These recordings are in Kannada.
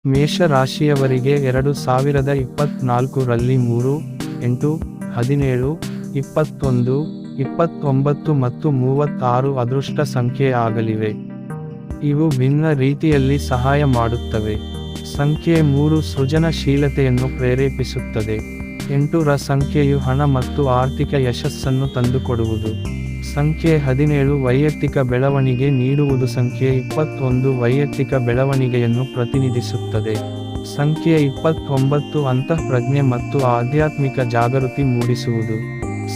ಮೇಷ ರಾಶಿಯವರಿಗೆ 2024 ರಲ್ಲಿ 3, 8, 17, 21, 29 ಮತ್ತು 36 ಅದೃಷ್ಟ ಸಂಖ್ಯೆ ಆಗಲಿವೆ. ಇವು ಭಿನ್ನ ರೀತಿಯಲ್ಲಿ ಸಹಾಯ ಮಾಡುತ್ತವೆ. ಸಂಖ್ಯೆ 3 ಸೃಜನಶೀಲತೆಯನ್ನು ಪ್ರೇರೇಪಿಸುತ್ತದೆ. 8 ರ ಸಂಖ್ಯೆಯು ಹಣ ಮತ್ತು ಆರ್ಥಿಕ ಯಶಸ್ಸನ್ನು ತಂದುಕೊಡುವುದು. ಸಂಖ್ಯೆ 17 ವೈಯಕ್ತಿಕ ಬೆಳವಣಿಗೆ ನೀಡುವುದು. ಸಂಖ್ಯೆ 21 ವೈಯಕ್ತಿಕ ಬೆಳವಣಿಗೆಯನ್ನು ಪ್ರತಿನಿಧಿಸುತ್ತದೆ. ಸಂಖ್ಯೆ 29 ಅಂತಃಪ್ರಜ್ಞೆ ಮತ್ತು ಆಧ್ಯಾತ್ಮಿಕ ಜಾಗೃತಿ ಮೂಡಿಸುವುದು.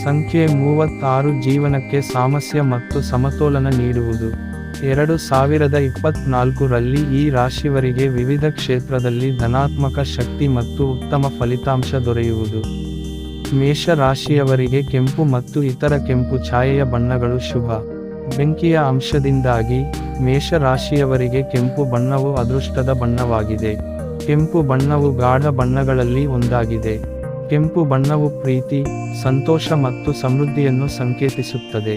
ಸಂಖ್ಯೆ 36 ಜೀವನಕ್ಕೆ ಸಾಮರಸ್ಯ ಮತ್ತು ಸಮತೋಲನ ನೀಡುವುದು. 2024 ರಲ್ಲಿ ಈ ರಾಶಿಯವರಿಗೆ ವಿವಿಧ ಕ್ಷೇತ್ರದಲ್ಲಿ ಧನಾತ್ಮಕ ಶಕ್ತಿ ಮತ್ತು ಉತ್ತಮ ಫಲಿತಾಂಶ ದೊರೆಯುವುದು. ಮೇಷ ರಾಶಿಯವರಿಗೆ ಕೆಂಪು ಮತ್ತು ಇತರ ಕೆಂಪು ಛಾಯೆಯ ಬಣ್ಣಗಳು ಶುಭ. ಬೆಂಕಿಯ ಅಂಶದಿಂದಾಗಿ ಮೇಷ ರಾಶಿಯವರಿಗೆ ಕೆಂಪು ಬಣ್ಣವು ಅದೃಷ್ಟದ ಬಣ್ಣವಾಗಿದೆ. ಕೆಂಪು ಬಣ್ಣವು ಗಾಢ ಬಣ್ಣಗಳಲ್ಲಿ ಒಂದಾಗಿದೆ. ಕೆಂಪು ಬಣ್ಣವು ಪ್ರೀತಿ, ಸಂತೋಷ ಮತ್ತು ಸಮೃದ್ಧಿಯನ್ನು ಸಂಕೇತಿಸುತ್ತದೆ.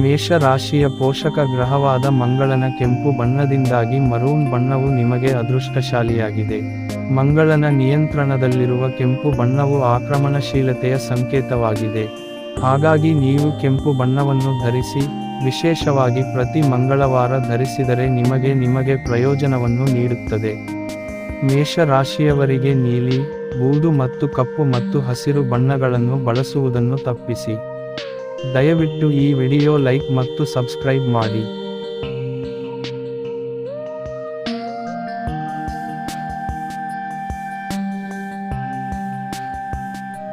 ಮೇಷ ರಾಶಿಯ ಪೋಷಕ ಗ್ರಹವಾದ ಮಂಗಳನ ಕೆಂಪು ಬಣ್ಣದಿಂದಾಗಿ ಮರೂನ್ ಬಣ್ಣವು ನಿಮಗೆ ಅದೃಷ್ಟಶಾಲಿಯಾಗಿದೆ. ಮಂಗಳನ ನಿಯಂತ್ರಣದಲ್ಲಿರುವ ಕೆಂಪು ಬಣ್ಣವು ಆಕ್ರಮಣಶೀಲತೆಯ ಸಂಕೇತವಾಗಿದೆ. ಹಾಗಾಗಿ ನೀವು ಕೆಂಪು ಬಣ್ಣವನ್ನು ಧರಿಸಿ, ವಿಶೇಷವಾಗಿ ಪ್ರತಿ ಮಂಗಳವಾರ ಧರಿಸಿದರೆ ನಿಮಗೆ ಪ್ರಯೋಜನವನ್ನು ನೀಡುತ್ತದೆ. ಮೇಷ ರಾಶಿಯವರಿಗೆ ನೀಲಿ, ಬೂದು ಮತ್ತು ಕಪ್ಪು ಮತ್ತು ಹಸಿರು ಬಣ್ಣಗಳನ್ನು ಬಳಸುವುದನ್ನು ತಪ್ಪಿಸಿ. ದಯವಿಟ್ಟು ಈ ವಿಡಿಯೋ ಲೈಕ್ ಮತ್ತು ಸಬ್ಸ್ಕ್ರೈಬ್ ಮಾಡಿ.